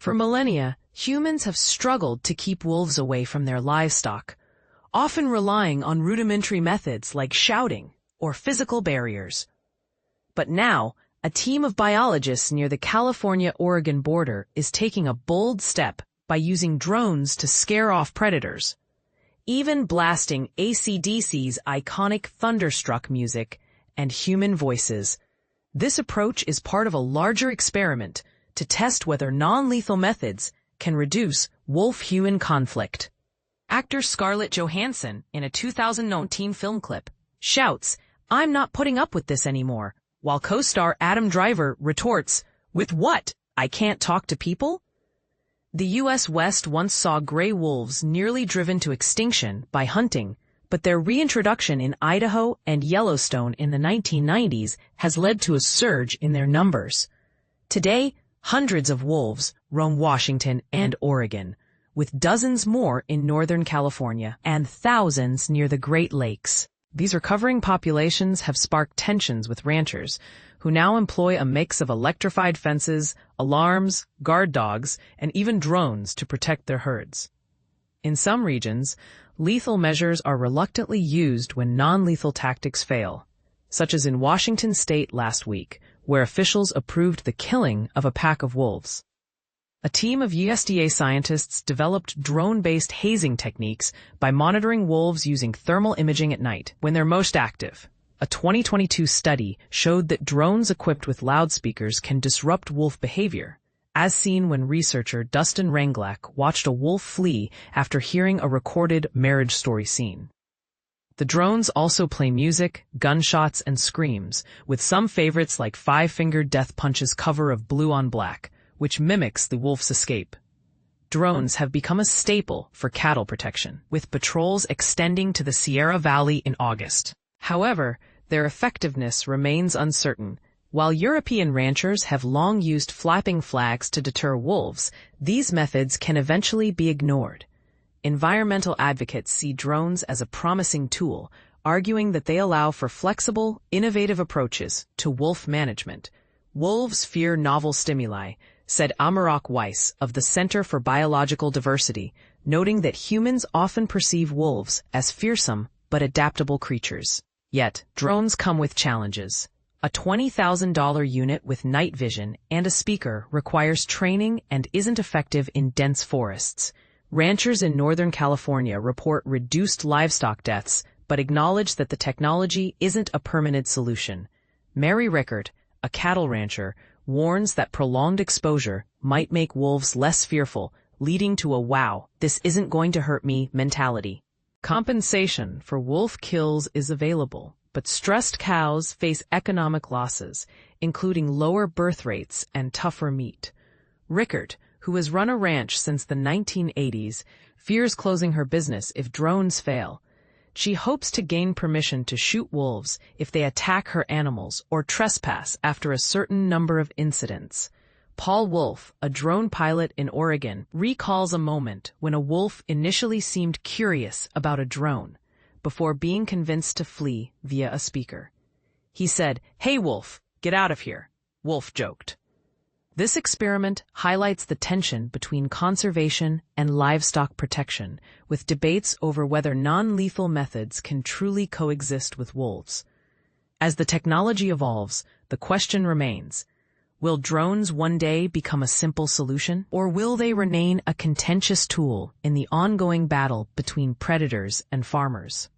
For millennia, humans have struggled to keep wolves away from their livestock, often relying on rudimentary methods like shouting or physical barriers. But now, a team of biologists near the California-Oregon border is taking a bold step by using drones to scare off predators, even blasting AC/DC's iconic Thunderstruck music and human voices. This approach is part of a larger experiment to test whether non-lethal methods can reduce wolf-human conflict. Actor Scarlett Johansson, in a 2019 film clip, shouts, "I'm not putting up with this anymore," while co-star Adam Driver retorts, "With what? I can't talk to people?" The U.S. West once saw gray wolves nearly driven to extinction by hunting, but their reintroduction in Idaho and Yellowstone in the 1990s has led to a surge in their numbers. Today, hundreds of wolves roam Washington and Oregon, with dozens more in Northern California and thousands near the Great Lakes. These recovering populations have sparked tensions with ranchers, who now employ a mix of electrified fences, alarms, guard dogs, and even drones to protect their herds. In some regions, lethal measures are reluctantly used when non-lethal tactics fail, such as in Washington state last week, where officials approved the killing of a pack of wolves. A team of USDA scientists developed drone-based hazing techniques by monitoring wolves using thermal imaging at night when they're most active. A 2022 study showed that drones equipped with loudspeakers can disrupt wolf behavior, as seen when researcher Dustin Ranglak watched a wolf flee after hearing a recorded marriage story scene. The drones also play music, gunshots, and screams, with some favorites like Five-Fingered Death Punch's cover of Blue on Black, which mimics the wolf's escape. Drones have become a staple for cattle protection, with patrols extending to the Sierra Valley in August. However, their effectiveness remains uncertain. While European ranchers have long used flapping flags to deter wolves, these methods can eventually be ignored. Environmental advocates see drones as a promising tool, arguing that they allow for flexible, innovative approaches to wolf management. Wolves fear novel stimuli, said Amarok Weiss of the Center for Biological Diversity, noting that humans often perceive wolves as fearsome but adaptable creatures. Yet, drones come with challenges. A $20,000 unit with night vision and a speaker requires training and isn't effective in dense forests. Ranchers in Northern California report reduced livestock deaths, but acknowledge that the technology isn't a permanent solution. Mary Rickard, a cattle rancher, warns that prolonged exposure might make wolves less fearful, leading to a "wow, this isn't going to hurt me" mentality. Compensation for wolf kills is available, but stressed cows face economic losses, including lower birth rates and tougher meat. Rickard, who has run a ranch since the 1980s, fears closing her business if drones fail. She hopes to gain permission to shoot wolves if they attack her animals or trespass after a certain number of incidents. Paul Wolf, a drone pilot in Oregon, recalls a moment when a wolf initially seemed curious about a drone, before being convinced to flee via a speaker. He said, "Hey wolf, get out of here," Wolf joked. This experiment highlights the tension between conservation and livestock protection, with debates over whether non-lethal methods can truly coexist with wolves. As the technology evolves, the question remains, will drones one day become a simple solution, or will they remain a contentious tool in the ongoing battle between predators and farmers?